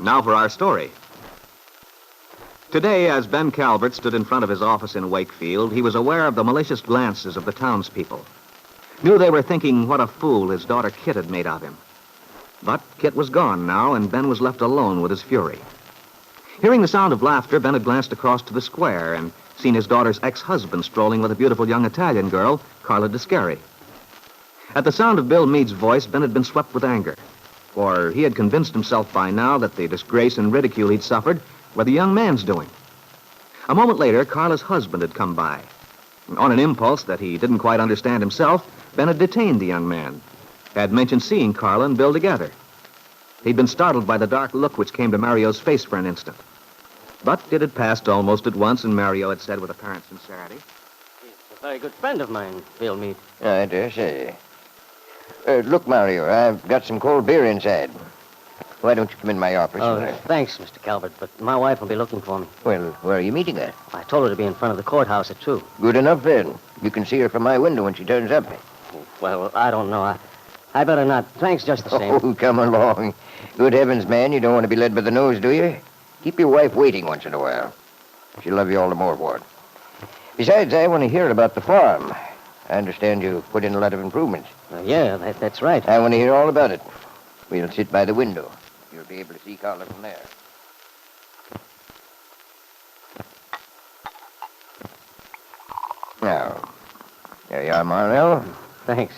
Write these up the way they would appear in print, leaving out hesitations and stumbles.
Now for our story. Today, as Ben Calvert stood in front of his office in Wakefield, he was aware of the malicious glances of the townspeople. Knew they were thinking what a fool his daughter Kit had made of him. But Kit was gone now, and Ben was left alone with his fury. Hearing the sound of laughter, Ben had glanced across to the square and seen his daughter's ex-husband strolling with a beautiful young Italian girl, Carla Descari. At the sound of Bill Meade's voice, Ben had been swept with anger, for he had convinced himself by now that the disgrace and ridicule he'd suffered were the young man's doing. A moment later, Carla's husband had come by. On an impulse that he didn't quite understand himself, Ben had detained the young man, had mentioned seeing Carla and Bill together. He'd been startled by the dark look which came to Mario's face for an instant. But it had passed almost at once, and Mario had said with apparent sincerity, "He's a very good friend of mine, Bill Meade." I dare say. Look, Mario, I've got some cold beer inside. Why don't you come in my office? Oh, thanks, Mr. Calvert, but my wife will be looking for me. Well, where are you meeting her? I told her to be in front of the courthouse at 2. Good enough, then. You can see her from my window when she turns up. Well, I don't know. I better not. Thanks just the same. Oh, come along. Good heavens, man, you don't want to be led by the nose, do you? Keep your wife waiting once in a while. She'll love you all the more for it. Besides, I want to hear about the farm. I understand you put in a lot of improvements. Yeah, that's right. I want to hear all about it. We'll sit by the window. You'll be able to see Carla from there. Now, there you are, Marnell. Thanks.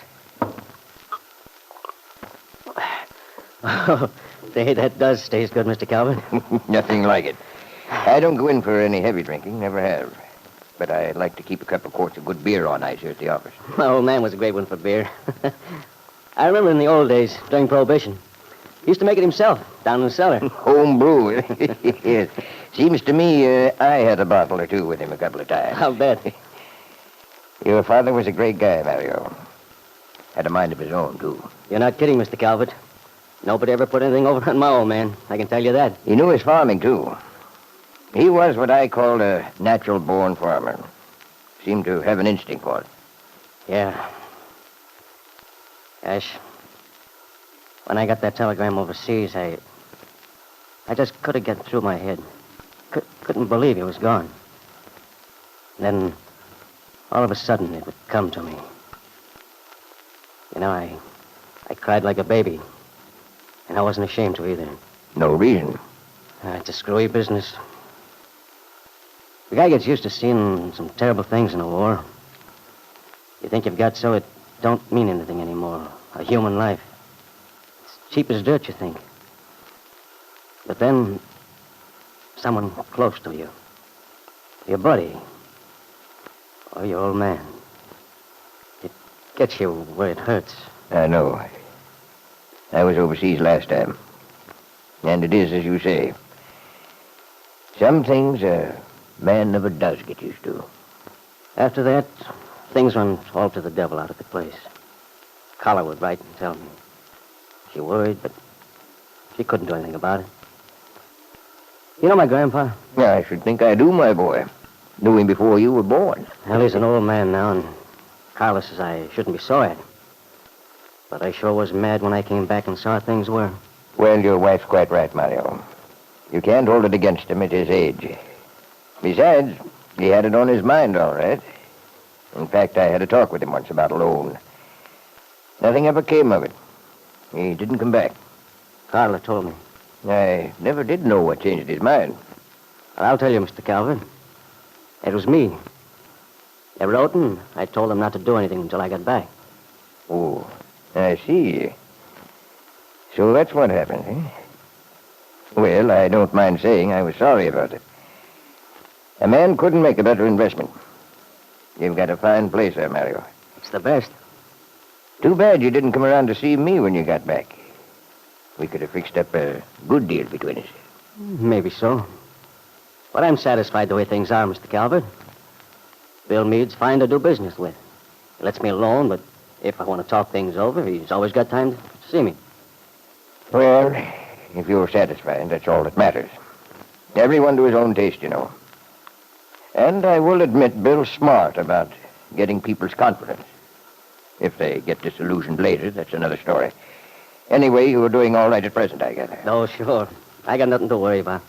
Oh, say, that does taste good, Mr. Calvert. Nothing like it. I don't go in for any heavy drinking, never have. But I like to keep a couple of quarts of good beer on ice here at the office. My old man was a great one for beer. I remember in the old days, during Prohibition, he used to make it himself, down in the cellar. Home brew. Yes. Seems to me I had a bottle or two with him a couple of times. I'll bet. Your father was a great guy, Mario. Had a mind of his own, too. You're not kidding, Mr. Calvert. Nobody ever put anything over on my old man. I can tell you that. He knew his farming, too. He was what I call a natural-born farmer. Seemed to have an instinct for it. Yeah. Gosh. When I got that telegram overseas, I just couldn't get through my head. Couldn't believe he was gone. Then, all of a sudden, it would come to me. You know, I cried like a baby. And I wasn't ashamed to either. No reason. It's a screwy business. The guy gets used to seeing some terrible things in a war. You think you've got so it don't mean anything anymore. A human life. It's cheap as dirt, you think. But then, someone close to you. Your buddy. Or your old man. It gets you where it hurts. I know. I was overseas last time. And it is as you say. Some things a man never does get used to. After that, things went all to the devil out of the place. Carla would write and tell me. She worried, but she couldn't do anything about it. You know my grandpa? Yeah, I should think I do, my boy. Knew him before you were born. Well, he's an old man now, and Carla says I shouldn't be sore at him. But I sure was mad when I came back and saw things were. Well, your wife's quite right, Mario. You can't hold it against him at his age. Besides, he had it on his mind, all right. In fact, I had a talk with him once about a loan. Nothing ever came of it. He didn't come back. Carla told me. I never did know what changed his mind. Well, I'll tell you, Mr. Calvert. It was me. They wrote and I told them not to do anything until I got back. Oh, I see. So that's what happened, eh? Well, I don't mind saying I was sorry about it. A man couldn't make a better investment. You've got a fine place there, Mario. It's the best. Too bad you didn't come around to see me when you got back. We could have fixed up a good deal between us. Maybe so. But I'm satisfied the way things are, Mr. Calvert. Bill Meade's fine to do business with. He lets me alone, but if I want to talk things over, he's always got time to see me. Well, if you're satisfied, that's all that matters. Everyone to his own taste, you know. And I will admit Bill's smart about getting people's confidence. If they get disillusioned later, that's another story. Anyway, you were doing all right at present, I gather. Oh, sure. I got nothing to worry about.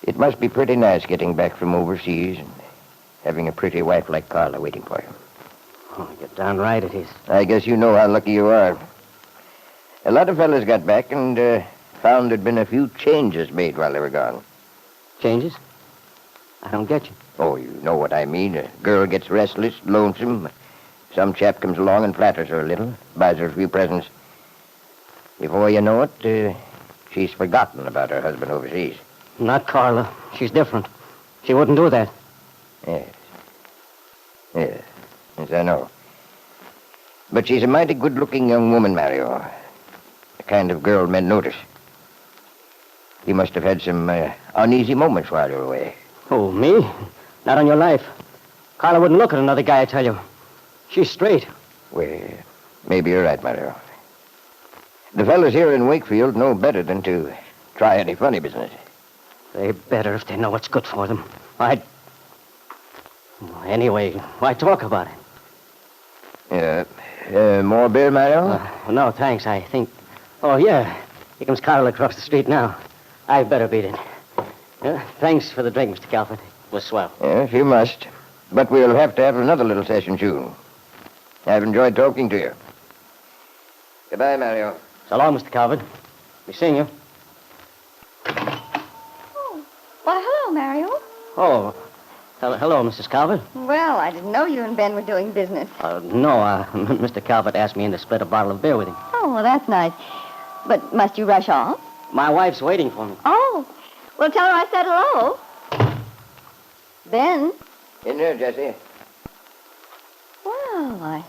It must be pretty nice getting back from overseas and having a pretty wife like Carla waiting for you. Oh, you're darn right it is. I guess you know how lucky you are. A lot of fellas got back and found there'd been a few changes made while they were gone. Changes? I don't get you. Oh, you know what I mean. A girl gets restless, lonesome. Some chap comes along and flatters her a little, buys her a few presents. Before you know it, she's forgotten about her husband overseas. Not Carla. She's different. She wouldn't do that. Yes. Yes, I know. But she's a mighty good-looking young woman, Mario. The kind of girl men notice. You must have had some uneasy moments while you were away. Oh, me? Not on your life. Carla wouldn't look at another guy, I tell you. She's straight. Well, maybe you're right, Mario. The fellas here in Wakefield know better than to try any funny business. They better if they know what's good for them. Anyway, why talk about it? More beer, Mario? No, thanks, I think. Oh, yeah. Here comes Carla across the street now. I'd better beat it. Thanks for the drink, Mr. Calvert. It was swell. Yes, you must. But we'll have to have another little session soon. I've enjoyed talking to you. Goodbye, Mario. So long, Mr. Calvert. Be seeing you. Oh, why, hello, Mario. Oh, hello, Mrs. Calvert. Well, I didn't know you and Ben were doing business. No, Mr. Calvert asked me in to split a bottle of beer with him. Oh, well, that's nice. But must you rush off? My wife's waiting for me. Oh, well, tell her I said hello. Ben? In here, Jessie. Well, I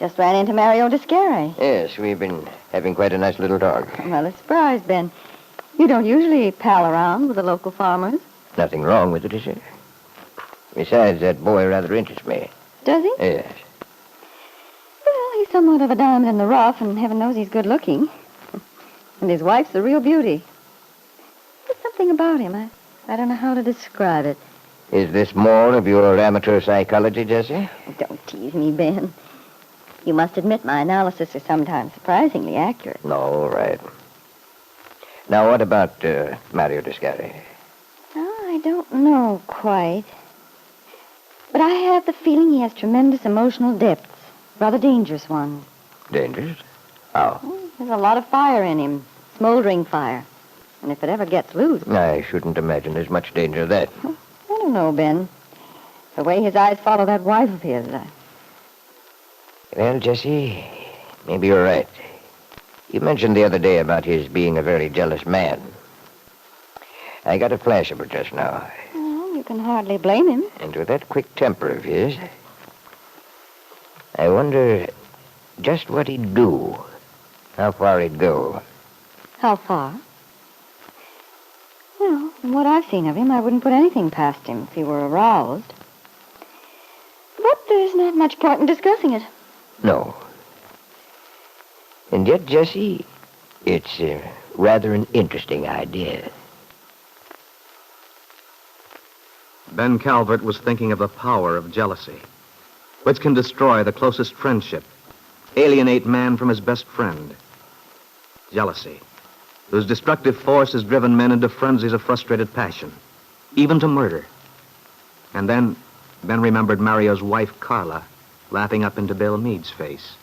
just ran into Mario Descare. Yes, we've been having quite a nice little talk. Well, a surprise, Ben. You don't usually pal around with the local farmers. Nothing wrong with it, is there? Besides, that boy rather interests me. Does he? Yes. Well, he's somewhat of a diamond in the rough, and heaven knows he's good looking. And his wife's the real beauty. There's something about him. I don't know how to describe it. Is this more of your amateur psychology, Jessie? Don't tease me, Ben. You must admit my analysis is sometimes surprisingly accurate. No, all right. Now, what about Mario Descare? Oh, I don't know quite. But I have the feeling he has tremendous emotional depths. Rather dangerous ones. Dangerous? How? There's a lot of fire in him. Smoldering fire. And if it ever gets loose... I shouldn't imagine there's much danger of that. I don't know, Ben. The way his eyes follow that wife of his... Well, Jessie, maybe you're right. You mentioned the other day about his being a very jealous man. I got a flash of it just now. Well, you can hardly blame him. And with that quick temper of his, I wonder just what he'd do. How far he'd go. How far? Well, from what I've seen of him, I wouldn't put anything past him if he were aroused. But there's not much point in discussing it. No. And yet, Jessie, it's rather an interesting idea. Ben Calvert was thinking of the power of jealousy, which can destroy the closest friendship, alienate man from his best friend. Jealousy, whose destructive force has driven men into frenzies of frustrated passion, even to murder. And then Ben remembered Mario's wife, Carla, laughing up into Bill Meade's face.